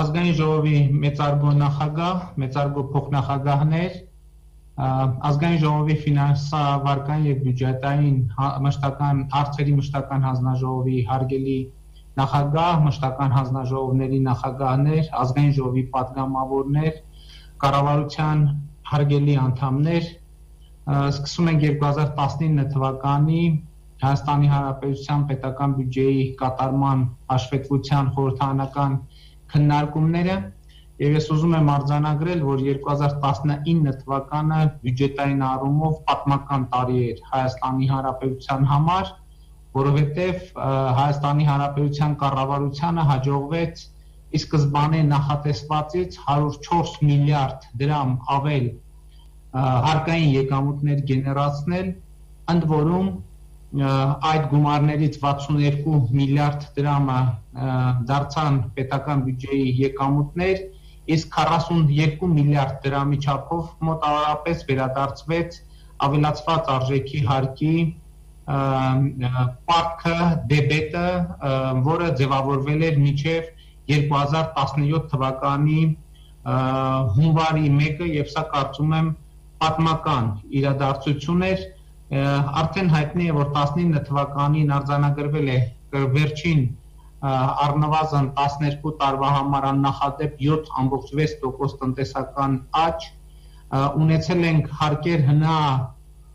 ազգային ժողովի մեծարգո նախագահ, մեծարգո փոխնախագահներ, ազգային ժողովի ֆինանսավարական եւ բյուջետային մշտական հարցերի մշտական հանձնաժողովի հարգելի նախագահ, մշտական հանձնաժողովների նախագահներ, ազգային ժողովի պատգամավորներ, կառավարության հարգելի անդամներ, սկսում ենք 2019 թվականի Հայաստանի Հանրապետության պետական բյուջեի կատարման հաշվետվության խորհրդարանական քննարկումները եւ ես ուզում եմ արձանագրել, որ 2019 թվականը բյուջետային առումով պատմական տարի էր Հայաստանի Հանրապետության համար, որովհետեւ Հայաստանի Հանրապետության կառավարությանը հաջողվեց ի սկզբանե նախատեսվածից 104 միլիարդ դրամ ավել հարկային եկամուտներ գեներացնել, ընդ որում այդ գումարներից 62 միլիարդ դրամը դարձան պետական բյուջեի եկամուտներ, իսկ 42 միլիարդ դրամի չափով մոտավորապես վերադարձվեց ավելացված արժեքի հարկի պարտքը, դեբետը, որը ձևավորվել էր մինչև 2017 թվականի հունվարի 1-ը եւ սա կարծում եմ պատմական իրադարձություն էր Արդեն հայտնի է, որ 19 թվականին արձանագրվել է վերջին առնվազն 12 տարվա համար աննախադեպ 7.6% տնտեսական աճ, ունեցել ենք հարկեր հնա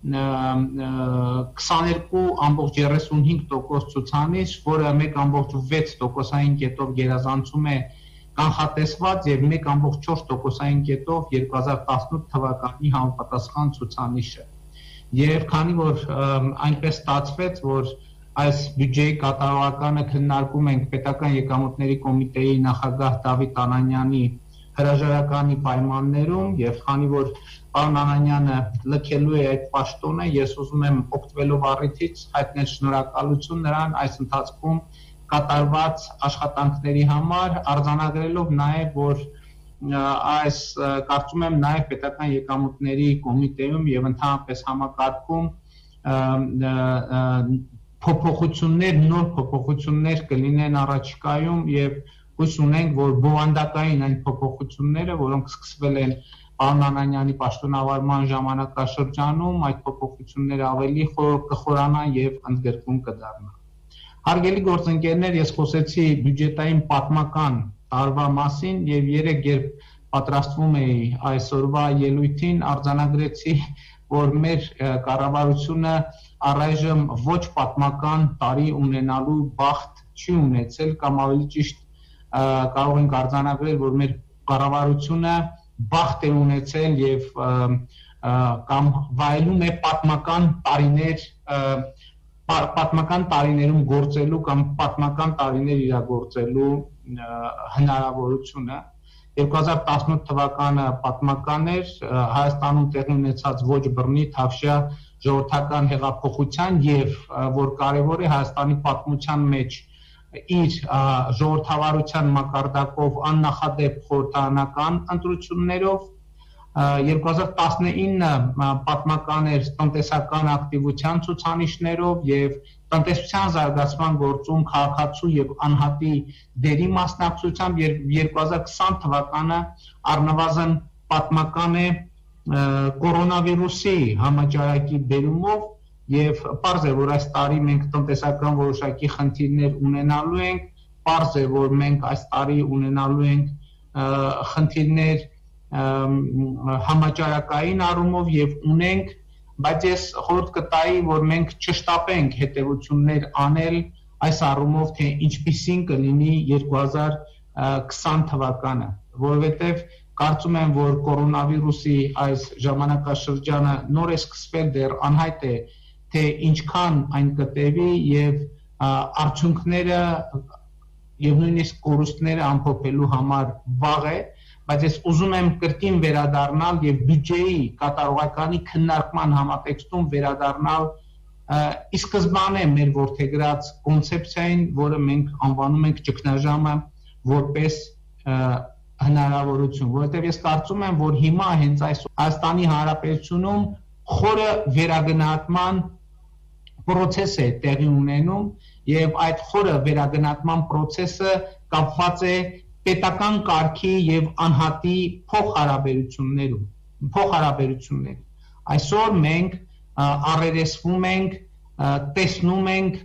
22.35% ցուցանիշ, որը 1.6%-ային կետով գերազանցում է կանխատեսված եւ 1.4%-ային կետով 2018 թվականի համապատասխան ցուցանիշը Եվ քանի որ այնպես ստացվեց, որ այս բյուջեի կատարողականը քննարկում ենք պետական եկամուտների կոմիտեի նախագահ Դավիթ Անանյանի հրաժարականի պայմաններում եւ քանի որ պարոն Անանյանը լքելու է այդ պաշտոնը, ես ուզում եմ օգտվելով առիթից հայտնել շնորհակալություն նրան այս ընթացքում կատարված աշխատանքների համար, արձանագրելով նաեւ որ այս կարծում եմ նաև պետական եկամուտների կոմիտեում եւ ընդհանրապես համակարգում փոփոխություններ, նոր փոփոխություններ կլինեն առաջիկայում եւ հույս ունենք, որ բովանդակային այն փոփոխությունները, որոնք սկսվել են պարոն Անանյանի պաշտոնավարման ժամանակաշրջանում, այդ փոփոխությունները ավելի կխորանան եւ ընդգրկուն կդառնան։ Հարգելի գործընկերներ, ես խոսեցի բյուջետային պատմական տարվա մասին եւ երեք երբ պատրաստվում էի այսօրվա ելույթին արձանագրեցի, որ մեր կառավարությունը առայժմ ոչ պատմական տարի ունենալու բախտ չի ունեցել կամ ավելի ճիշտ կարող ենք արձանագրել, որ մեր կառավարությունը բախտ է ունեցել եւ կամ վայելում է պատմական տարիներում գործելու կամ պատմական տարիներ իրագործելու հնարավորությունը 2018 թվականը պատմական էր Հայաստանում տեղի ունեցած ոչ բռնի թավշյա ժողովրդական հեղափոխության եւ որ կարեւոր է Հայաստանի պատմության մեջ իր ժողովրդավարության մակարդակով աննախադեպ խորհրդարանական ընտրություններով 2019 պատմական էր տնտեսական ակտիվության ցուցանիշներով եւ տնտեսության զարգացման գործում քաղաքացու եւ անհատի դերի մասնակցությամբ 2020 թվականը առնվազն պատմական է կորոնավիրուսի համաճարակի բերումով եւ պարզ է որ այս տարի մենք տնտեսական որոշակի խնդիրներ ունենալու ենք պարզ է որ մենք այս տարի ունենալու ենք խնդիրներ համաճարակային առումով եւ ունենք բայց ես խորհուրդ կտայի որ մենք չշտապենք հետեւություններ անել այս առումով թե ինչպիսին կլինի 2020 թվականը որովհետեւ կարծում եմ որ կորոնավիրուսի այս ժամանակաշրջանը նոր է սկսվել դեռ անհայտ է թե ինչքան այն կտևի եւ արդյունքները եւ նույնիսկ կորուստները ամփոփելու համար վաղ է բայց ես ուզում եմ կրկին վերադառնալ եւ բյուջեի կատարողականի քննարկման համատեքստում վերադառնալ ի սկզբանե մեր որդեգրած կոնցեպցիային, որը մենք անվանում ենք ճգնաժամը որպես հնարավորություն, որովհետեւ ես կարծում եմ, որ հիմա հենց այս Հայաստանի Հանրապետությունում խորը վերագնահատման process է տեղի ունենում եւ այդ խորը վերագնահատման process-ը կապված է պետական կարգի եւ անհատի փոխհարաբերություններ այսօր մենք առերեսվում ենք տեսնում ենք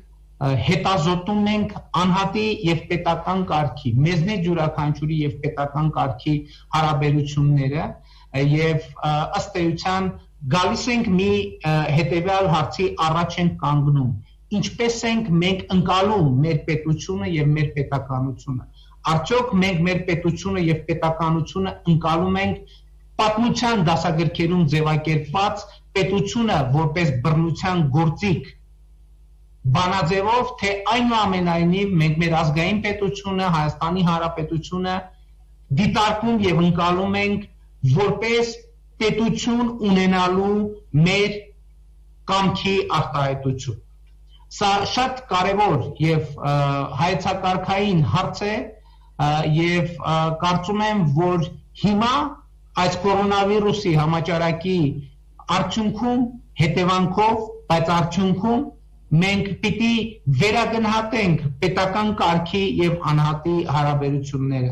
հետազոտում ենք անհատի եւ պետական կարգի մեզնից յուրաքանչյուրի եւ պետական կարգի հարաբերությունները եւ ըստ էության գալիս ենք մի հետեւյալ հարցի առաջ ենք կանգնում ինչպես ենք մենք ընկալում մեր պետությունը եւ մեր պետականությունը արդյոք մենք մեր պետությունը եւ պետականությունը ընկալում ենք պատմության դասագրքերում ձևակերպված պետությունը որպես բռնության գործիք բանաձևով թե այնուամենայնիվ մենք մեր ազգային պետությունը Հայաստանի Հանրապետությունը դիտարկում եւ ընկալում ենք որպես պետություն ունենալու մեր կամքի արտահայտություն սա շատ կարևոր եւ հայեցակարգային հարց է եւ կարծում եմ որ հիմա այս կորոնավիրուսի համաճարակի արդյունքում հետևանքով բայց արդյունքում մենք պիտի վերագնահատենք պետական կարգի եւ անհատի հարաբերությունները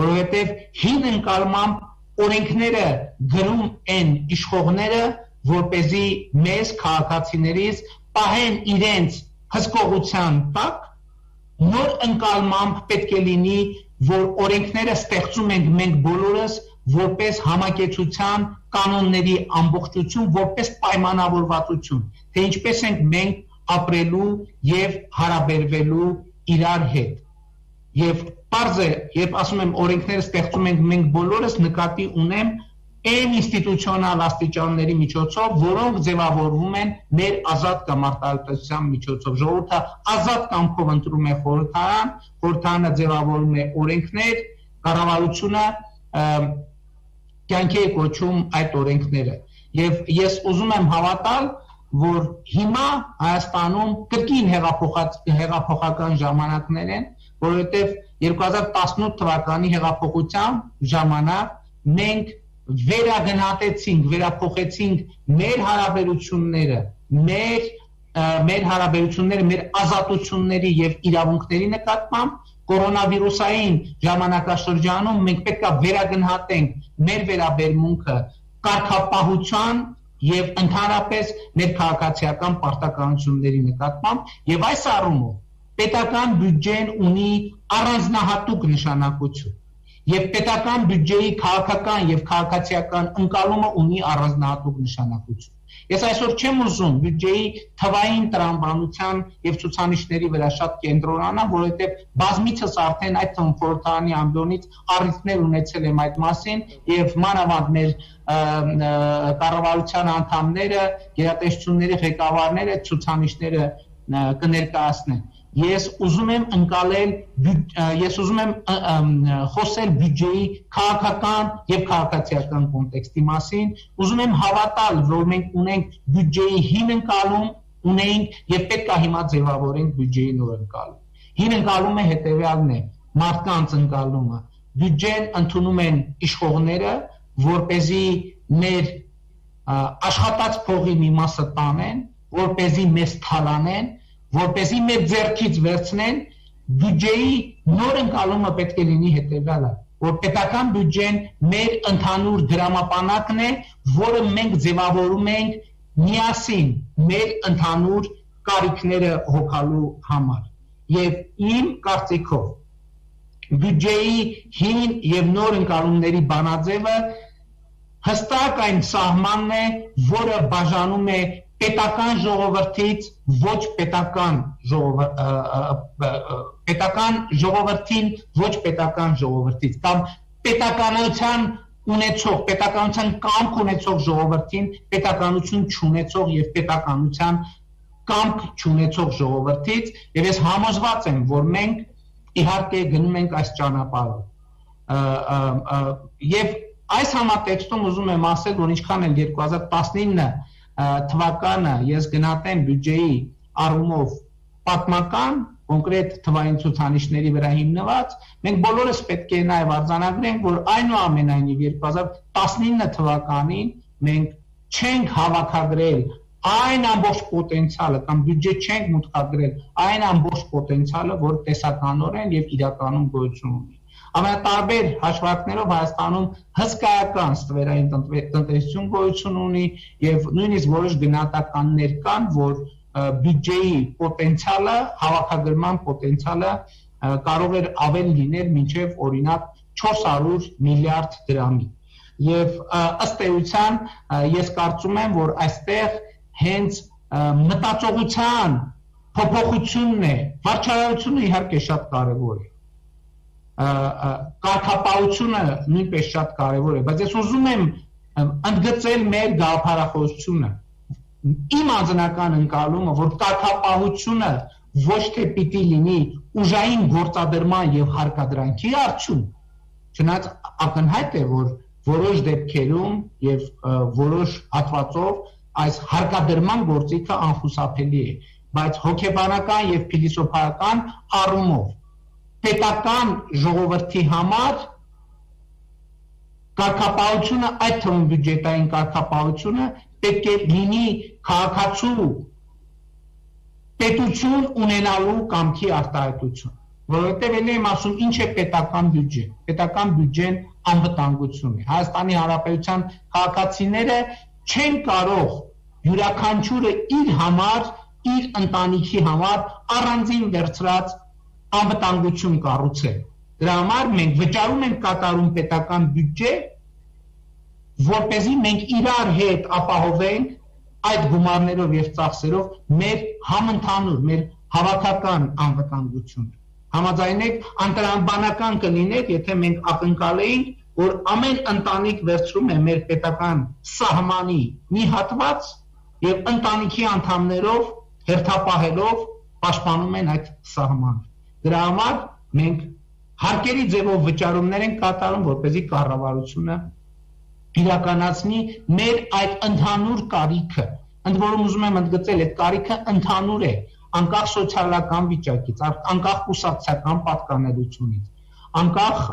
որովհետեւ հին ընկալմամբ օրենքները գրում են իշխողները որպեսզի մեզ քաղաքացիներից պահեն իրենց հսկողության տակ նոր ընկալմամբ պետք է լինի որ օրենքները ստեղծում ենք մենք բոլորս որպես համակեցության կանոնների ամբողջություն որպես պայմանավորվածություն թե ինչպես ենք մենք ապրելու եւ հարաբերվելու իրար հետ եւ պարզ է երբ ասում եմ օրենքները ստեղծում ենք մենք բոլորս նկատի ունեմ այն ինստիտուցիոնալ աստիճանների միջոցով որոնք ձևավորվում են մեր ազատ կամ արտահայտության միջոցով ժողովուրդը ազատ կամքով ընտրում է խորհրդարանը ձևավորում է օրենքներ կառավարությունը կյանքի է կոչում այդ օրենքները եւ ես ուզում եմ հավատալ որ հիմա Հայաստանում կրկին հեղափոխական ժամանակներ են որովհետեւ 2018 թվականի հեղափոխության ժամանակ մենք վերագնահատեցինք վերափոխեցինք մեր հարաբերությունները մեր ազատությունների եւ իրավունքների նկատմամբ կորոնավիրուսային ժամանակաշրջանում մենք պետք է վերագնահատենք մեր վերաբերմունքը կարգապահության եւ ընդհանրապես մեր քաղաքացիական պարտականությունների նկատմամբ եւ այս առումով պետական բյուջեն ունի առանձնահատուկ նշանակություն եւ պետական բյուջեի քաղաքական եւ քաղաքացիական ընկալումը ունի առանձնահատուկ նշանակություն ես այսօր չեմ ուզում բյուջեի թվային տրամաբանության եւ ցուցանիշների վրա շատ կենտրոնանալ որովհետեւ բազմիցս արդեն այդ խորհրդարանի ամբիոնից առիթներ ունեցել եմ այդ մասին եւ մանավանդ մեր կառավարության անդամները գերատեսչությունների ղեկավարները ցուցանիշները կներկայացնեն ես ուզում եմ ընկալել ես ուզում եմ խոսել բյուջեի քաղաքական եւ քաղաքացիական կոնտեքստի մասին ուզում եմ հավատալ որ մենք ունենք բյուջեի հին ընկալում ունենք եւ պետք է հիմա ձևավորենք բյուջեի նոր ընկալում հին ընկալումը հետեւյալն է մարդկանց ընկալումը բյուջեն ընդունում են իշխողները որպեսզի մեր աշխատած փողի մի մասը տանեն որպեսզի մեզ թալանեն որպեսզի մեր ձեռքից վերցնեն բյուջեի նոր ընկալումը պետք է լինի հետեւյալը որ պետական բյուջեն մեր ընդհանուր դրամապանակն է որը մենք ձևավորում ենք միասին մեր ընդհանուր կարիքները հոգալու համար եւ իմ կարծիքով բյուջեի հին եւ նոր ընկալումների բանաձևը հստակ այն սահմանն է որը բաժանում է պետական ժողովրդից ոչ պետական ժողովրդին ոչ պետական ժողովրդից կամ պետականության ունեցող պետականության կամք ունեցող ժողովրդին պետականություն չունեցող եւ պետականության կամք չունեցող ժողովրդից եւ ես համոզված եմ որ մենք իհարկե գնում ենք այս ճանապարհով եւ այս համատեքստում ուզում եմ ասել որ ինչքան էլ 2019 թվականը ես գնահատեմ բյուջեի առումով պատմական կոնկրետ թվային ցուցանիշների վրա հիմնված մենք բոլորս պետք է նաև արձանագրենք որ այնուամենայնիվ 2019 թվականին մենք չենք հավաքագրել այն ամբողջ պոտենցիալը կամ բյուջե չենք մուտքագրել այն ամբողջ պոտենցիալը որ տեսականորեն եւ իրականում գոյություն ունի ամենատարբեր հաշվարկներով Հայաստանում հսկայական ստվերային տնտեսություն գոյություն ունի եւ նույնիսկ որոշ գնահատականներ կան, որ բյուջեի պոտենցիալը, հավաքագրման պոտենցիալը կարող էր ավել լինել մինչև օրինակ 400 միլիարդ դրամի։ Եվ ըստ էության ես կարծում եմ, որ այստեղ հենց մտածողության փոփոխությունն է, վարչարարությունը իհարկե շատ կարևոր է։ Կարգապահությունը նույնպես շատ կարևոր է, բայց ես ուզում եմ ընդգծել մեր գաղափարախոսությունը։ Իմ անձնական ընկալումը, որ կարգապահությունը ոչ թե պիտի լինի ուժային գործադրման եւ հարկադրանքի արդյունք, չնայած ակնհայտ է, որ որոշ դեպքերում եւ որոշ հատվածով այս հարկադրման գործիքը անխուսափելի է, բայց հոգեբանական եւ փիլիսոփայական առումով պետական ժողովրդի համար կարգապահությունը, այդ թվում բյուջետային կարգապահությունը պետք է լինի քաղաքացու պետություն ունենալու կամքի արտահայտություն, որովհետև ելի եմ ասում ինչ է պետական բյուջե։ Պետական բյուջեն անվտանգություն է։ Հայաստանի Հանրապետության քաղաքացիները չեն կարող յուրաքանչյուրը իր համար, իր ընտանիքի համար առանձին վերցրած անվտանգություն կառուցել։ Դրա համար մենք վճարում ենք կատարում պետական բյուջե, որպեսզի մենք իրար հետ ապահովենք այդ գումարներով եւ ծախսերով մեր համընդհանուր, մեր հավաքական անվտանգությունը։ Համաձայնեք, անտրամաբանական կլիներ, եթե մենք ակնկալեինք, որ ամեն ընտանիք վերցրում է մեր պետական սահմանի մի հատված եւ ընտանիքի անդամներով հերթապահելով պաշտպանում են այդ սահմանը։ Դրա համար մենք հարկերի ձևով վճարումներ ենք կատարում, որպեսզի կառավարությունը իրականացնի մեր այդ ընդհանուր կարիքը։ Ընդ որում ուզում եմ ընդգծել, այդ կարիքը ընդհանուր է, անկախ սոցիալական վիճակից, անկախ կուսակցական պատկանելությունից, անկախ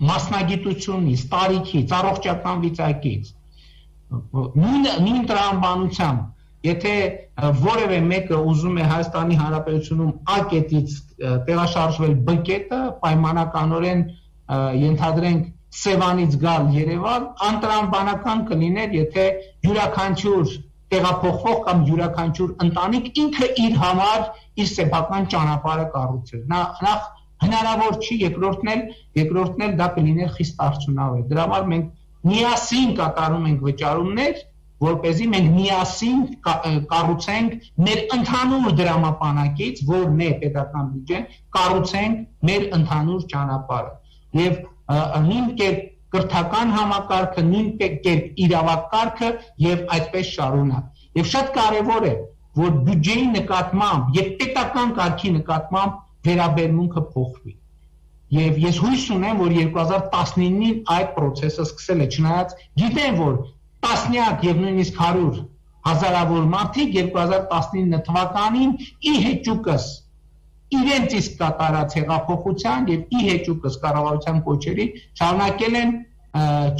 մասնագիտությունից, տարիքից, առողջական վիճակից, նույն տրամաբանությամբ, եթե որևէ մեկը ուզում է Հայաստանի Հանրապետությունում A կետից տեղաշարժվել B կետը, պայմանականորեն ենթադրենք Սևանից գալ Երևան, անտրամաբանական կլիներ, եթե յուրաքանչյուր տեղափոխվող կամ յուրաքանչյուր ընտանիք ինքը իր համար իր սեփական ճանապարհը կառուցել։ Նախ հնարավոր չի, երկրորդն էլ դա կլիներ խիստ արդյունավետ։ Դրա համար մենք միասին կատարում ենք վճարումներ, որպեսզի մենք միասին կառուցենք մեր ընդհանուր դրամապանակից, որն է պետական բյուջեն, կառուցենք մեր ընդհանուր ճանապարհը։ Եվ նույն կերպ կրթական համակարգը, նույն կերպ իրավակարգը եւ այդպես շարունակ։ Եվ շատ կարեւոր է, որ բյուջեի նկատմամբ եւ պետական կարգի նկատմամբ վերաբերմունքը փոխվի։ Եվ ես հույս ունեմ, որ 2019-ին այդ process-ը սկսել է, չնայած գիտեմ, որ տասնյակ եւ նույնիսկ 100 հազարավոր մարդիկ 2019 թվականին ի հեճուկս իրենց իսկ կատարած հեղափոխության եւ ի հեճուկս կառավարության կոչերի շարունակել են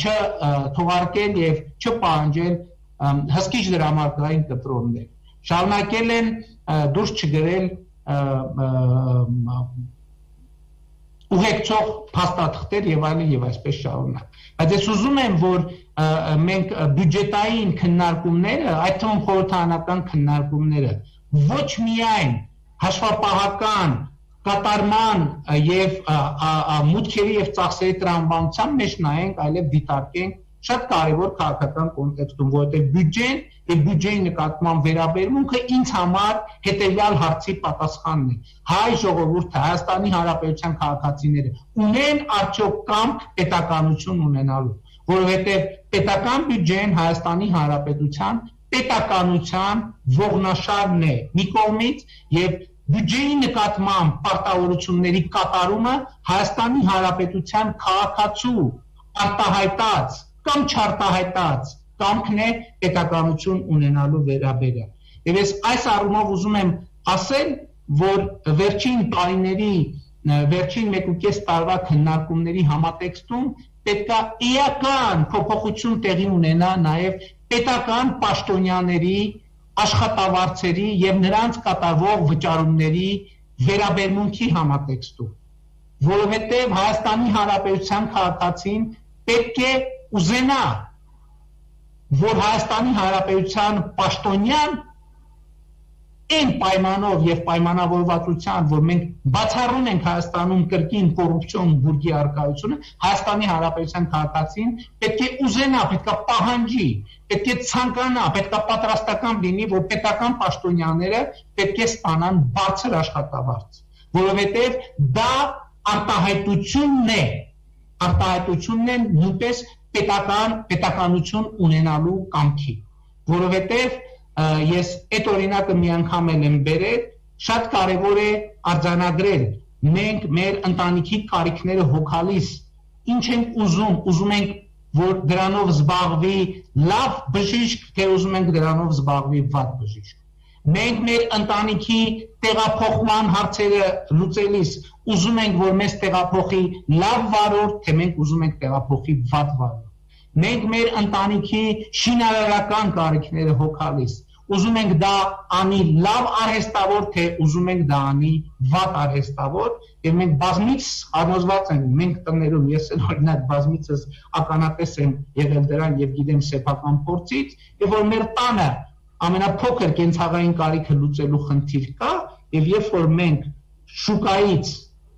չթողարկել եւ չպահանջել հսկիչ դրամարկղային կտրոններ, շարունակել են դուրս չգրել ուղեկցող փաստաթղթեր եւ այլն եւ այսպես շարունակ։ Բայց ես ուզում եմ, որ մենք բյուջետային քննարկումները, այդ թվում խորհրդարանական քննարկումները ոչ միայն հաշվապահական կատարման եւ մուտքերի եւ ծախսերի տրամաբանության մեջ նայենք, այլև դիտարկենք շատ կարևոր քաղաքական կոնտեքստում, որովհետեւ բյուջեն եւ բյուջեի նկատմամբ վերաբերմունքը ինձ համար հետեւյալ հարցի պատասխանն է. հայ ժողովուրդը, Հայաստանի Հանրապետության քաղաքացիները ունեն արդյոք կամք պետականություն ունենալու, որովհետեւ պետական բյուջեն Հայաստանի Հանրապետության պետականության ողնաշարն է մի կողմից եւ բյուջեի նկատմամբ պարտավորությունների կատարումը Հայաստանի Հանրապետության քաղաքացու արտահայտած կամ չարտահայտած կամքն է պետականություն ունենալու վերաբերյալ։ Եվ ես այս առումով ուզում եմ ասել, որ վերջին տարիների, վերջին 1.5 տարվա քննարկումների համատեքստում պետք է էական փոփոխություն տեղի ունենա նաև պետական պաշտոնյաների, աշխատավարձերի եւ նրանց կատարվող վճարումների վերաբերմունքի համատեքստում, որովհետև Հայաստանի Հանրապետության քաղաքացին պետք է ուզենա, որ Հայաստանի Հանրապետության պաշտոնյան այն պայմանով եւ պայմանավորվածությամբ, որ մենք բացառում ենք Հայաստանում կրկին կոռուպցիոն բուրգի արկայությունը, Հայաստանի Հանրապետության քաղաքացին պետք է ուզենա, պետք է պահանջի, պետք է ցանկանա, պետք է պատրաստական լինի, որ պետական պաշտոնյաները պետք է ստանան բարձր աշխատավարձ, որովհետեւ դա արտահայտությունն է նույնպես պետականություն ունենալու կամքի, որովհետեւ ես այդ օրինակը մի անգամ եմ բերել, շատ կարևոր է արձանագրել, մենք մեր ընտանիքի կարիքները հոգալիս, ինչ ենք ուզում ենք, որ դրանով զբաղվի լավ բժիշկ, թե ուզում ենք դրանով զբաղվի վատ բժիշկ։ Մենք մեր ընտանիքի տեղափոխման հարցերը լուծելիս ուզում ենք, որ մեզ տեղափոխի լավ վարորդ, թե մենք ուզում ենք տեղափոխի վատ վարորդ։ Մենք մեր ընտանիքի շինարարական կարիքները հոգալիս ուզում ենք դա անի լավ արհեստավոր, թե ուզում ենք դա անի վատ արհեստավոր, եւ մենք բազմից համոզված ենք, մենք տներում, ես օրինակ բազմիցս ականատես եմ եղել դրան եւ գիտեմ սեփական փորձից, եւ որ մեր տանը ամենափոքր կենցաղային կարիքը լուծելու խնդիր կա, եւ երբ որ մենք շուկայից,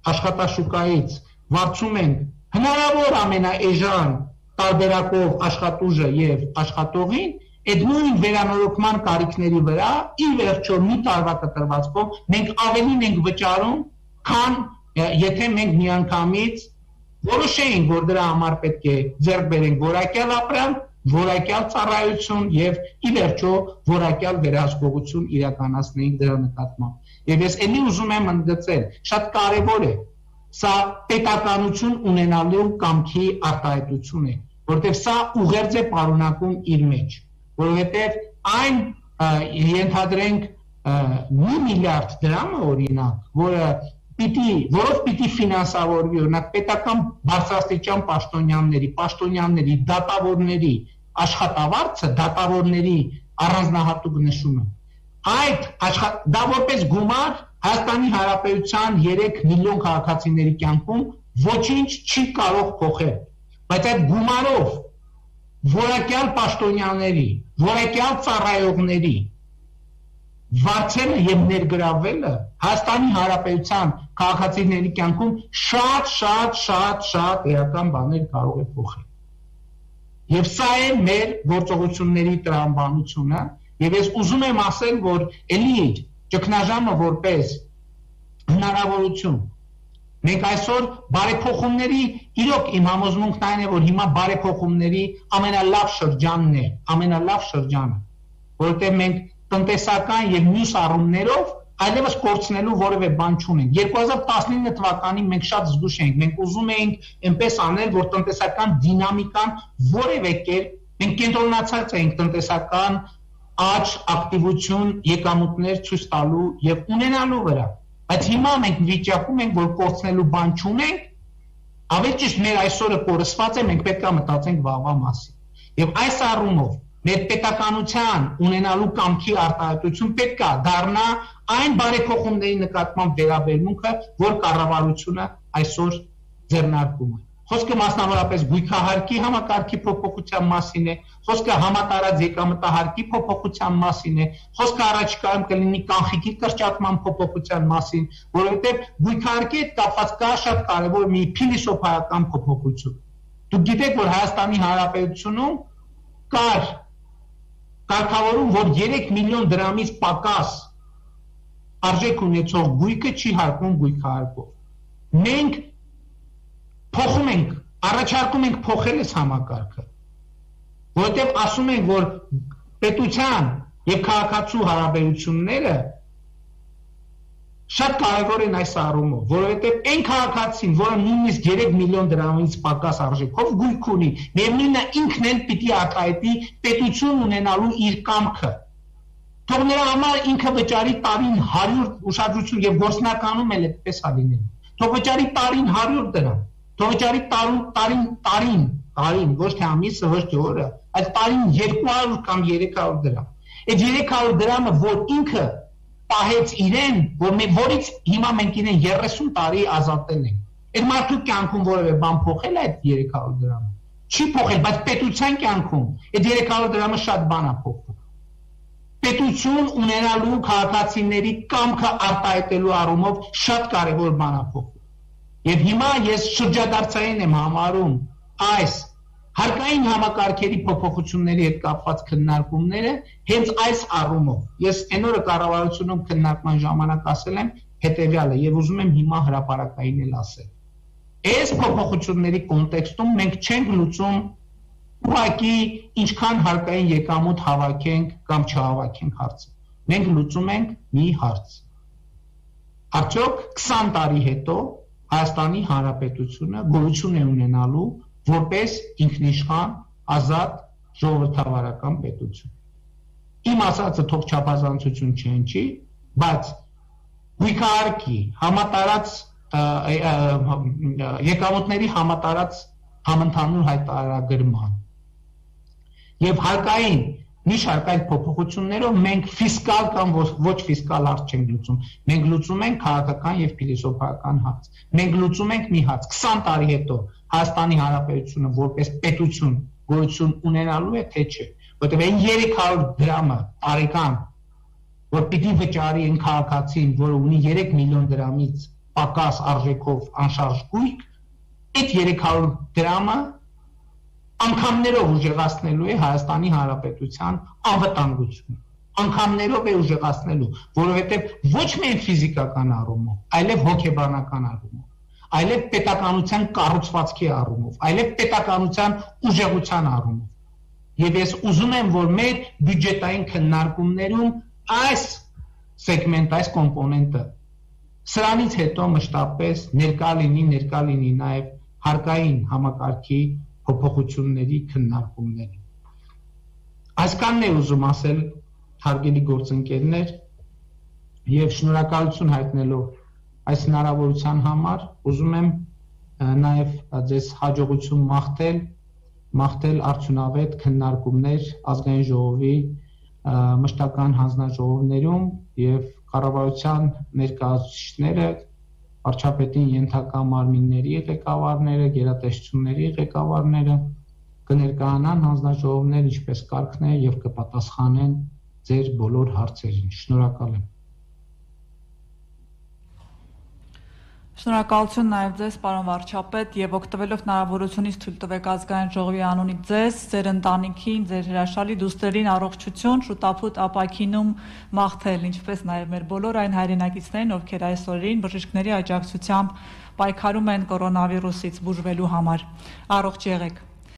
աշխատաշուկայից վարձում ենք հնարավոր ամենաէժան տարբերակով աշխատուժը եւ աշխատողին, այդ նույն վերանորոգման կարիքների վրա ի վերջո մի տարվա կտրվածքով մենք ավելին ենք վճարում, քան եթե մենք միանգամից որոշեինք, որ դրա համար պետք է ձեռք բերենք որակյալ ապրանք, որակյալ ծառայություն եւ ի վերջո որակյալ վերահսկողություն իրականացնենք դրա նկատմամբ։ Եվ ես ելի ուզում եմ ընդգծել, շատ կարեւոր է սա պետականություն ունենալու կամքի արտահայտություն է, որտեղ սա ուղերձ է պարունակում իր մեջ, որովհետև այն ենթադրենք 1 միլիարդ դրամը օրինակ, որով պիտի ֆինանսավորվի օրինակ պետական բարձրաստիճան պաշտոնյաների, դատավորների աշխատավարձը, դատավորների առանձնահատուկ նշումը։ Դա որպես գումար Հայաստանի Հանրապետության 3 միլիոն քաղաքացիների կյանքում ոչինչ չի կարող փոխել, բայց այդ գումարով որակյալ պաշտոնյաների, որակյալ ծառայողների վարձելը եւ ներգրավելը Հայաստանի Հանրապետության քաղաքացիների կյանքում շատ էական բաներ կարող է փոխել։ Եվ սա է մեր գործողությունների տրամաբանությունը, եւ ես ուզում եմ ասել, որ ելի ճգնաժամը որպես հնարավորություն մենք այսօր բարեփոխումների իրոք իմ համոզմունքն այն է, որ հիմա բարեփոխումների ամենալավ շրջանը, որովհետեւ մենք տնտեսական եւ մյուս առումներով այլևս կորցնելու որևէ բան չունենք։ 2019 թվականին մենք շատ զգուշ էինք, մենք ուզում էինք այնպես անել, որ տնտեսական դինամիկան որևէ կերպ մենք կենտրոնացած էինք տնտեսական աճ, ակտիվություն, եկամուտներ ցույց տալու եւ ունենալու վրա։ Բայց հիմա մենք վիճակում ենք, որ կորցնելու բան չունենք, ավելի ճիշտ մեր այսօրը կորսված է, մենք պետք է մտածենք վաղվա մասին։ Եվ այս առումով մեր պետականության ունենալու կամքի արտահայտություն պետք է դառնա այն բարեփոխումների նկատմամբ վերաբերմունքը, որ կառավարությունը այսօր ձեռնարկում է։ Խոսքը մասնավորապես գույքահարկի համակարգի փոփոխության մասին է, խոսքը համատարած եկամտահարկի փոփոխության մասին է, խոսքը առաջիկայում կլինի կանխիկի կրճատման փոփոխության մասին, որովհետև գույքահարկի հետ կապված կա շատ կարևոր մի փիլիսոփայական փոփոխություն։ Դուք գիտեք, որ Հայաստանի Հանրապետությունում կար կարգավորում, որ 3 միլիոն դրամից պակաս արժեք ունեցող գույքը չի հարկվում գույքահարկով։ Մենք փոխում ենք, առաջարկում ենք փոխել այս համակարգը, որովհետև ասում ենք, որ պետության եւ քաղաքացու հարաբերությունները շատ կարևոր են այս առումով, որովհետև այն քաղաքացին, որը նույնիսկ 3 միլիոն դրամից պակաս արժեքով գույք ունի, միևնույնն է ինքն էլ պիտի արտահայտի պետություն ունենալու իր կամքը։ Թող նրա համար ինքը վճարի տարին 100 ուշադրություն եւ գործնականում էլ այդպես է լինելու։ Թող վճարի տարին 100 դրամ, թող վճարի տարին, ոչ թե ամիսը, ոչ թե օրը, այդ տարին 200 կամ 300 դրամ։ Այդ 300 դրամը, որ ինքը պահեց իրեն, որից հիմա մենք իրեն 30 տարի ազատել ենք։ Այդ մարդու կյանքում որևէ բան փոխել է այդ 300 դրամը։ Չի փոխել, բայց պետության կյանքում այդ 300 դրամը շատ բան է փոխում։ Պետություն ունենալու քաղաքացիների կամքը արտահայտելու առումով շատ կարևոր բան է փոխում։ Եվ հիմա ես շրջադարձային եմ համարում այս հարկային համակարգերի փոփոխությունների հետ կապված քննարկումները հենց այս առումով։ Ես այն օրը կառավարությունում քննարկման ժամանակ ասել եմ հետևյալը եւ ուզում եմ հիմա հրապարակային էլ ասել։ Այս փոփոխությունների կոնտեքստում մենք չենք լուծում ուղղակի ինչքան հարկային եկամուտ հավաքենք կամ չհավաքենք հարցը։ Մենք լուծում ենք մի հարց։ Արդյոք 20 տարի հետո Հայաստանի Հանրապետությունը գոյություն է ունենալու որպես ինքնիշխան, ազատ, ժողովրդավարական պետություն։ Իմ ասածը թող չափազանցություն չհնչի, բայց գույքահարկի համատարած եկամուտների համատարած համընդհանուր հայտարարագրման եւ հարկային Նիշարկային փոփոխություններով մենք ֆիսկալ կամ ոչ ֆիսկալ հարց չենք լուծում։ Մենք լուծում ենք քաղաքական եւ փիլիսոփայական հարց։ Մենք լուծում ենք մի հարց. 20 տարի հետո Հայաստանի Հանրապետությունը որպես պետություն գոյություն ունենալու է թե չէ։ Որտեղ այն 300 դրամը տարեկան, որ պիտի վճարի այն քաղաքացին, որը ունի 3 միլիոն դրամից պակաս արժեքով անշարժ գույք, այդ 300 դրամը անգամներով ուժեղացնելու է Հայաստանի Հանրապետության անվտանգությունը։ Անգամներով է ուժեղացնելու, որովհետև ոչ միայն ֆիզիկական առումով, այլև հոգեբանական առումով, այլև պետականության կառուցվածքի առումով, այլև պետականության ուժեղության առումով։ Եվ ես ուզում եմ, որ մեր բյուջետային քննարկումներում այս սեգմենտ, այս կոմպոնենտը սրանից հետո մշտապես ներկա լինի նաև հարկային համակարգի փոփոխությունների քննարկումների։ Այսքանն է ուզում ասել հարգելի գործընկերներ եւ շնորհակալություն հայտնելով այս հնարավորության համար ուզում եմ նաեւ ձեզ հաջողություն մաղթել արդյունավետ քննարկումներ ազգային ժողովի մշտական հանձնաժողովներում եւ կառավարության ներկայացուցիչները վարչապետին ենթակա մարմինների ղեկավարները, գերատեսչությունների ղեկավարները կներկայանան հանձնաժողովներ, ինչպես կարգն է եւ կպատասխանեն ձեր բոլոր հարցերին։ Շնորհակալ եմ։ Շնորհակալություն նաև ձեզ, պարոն վարչապետ, եւ օգտվելով հնարավորությունից թույլ տվեք ազգային ժողովի անունից ձեզ, ձեր ընտանիքին, ձեր հրաշալի դուստրերին առողջություն, շուտապույտ ապակինում մաղթել, ինչպես նաև մեր բոլոր այն հայրենակիցներին, ովքեր այս օրերին բժիշկների աջակցությամբ պայքարում են կորոնավիրուսից բուժվելու համար։ Առողջ եղեք։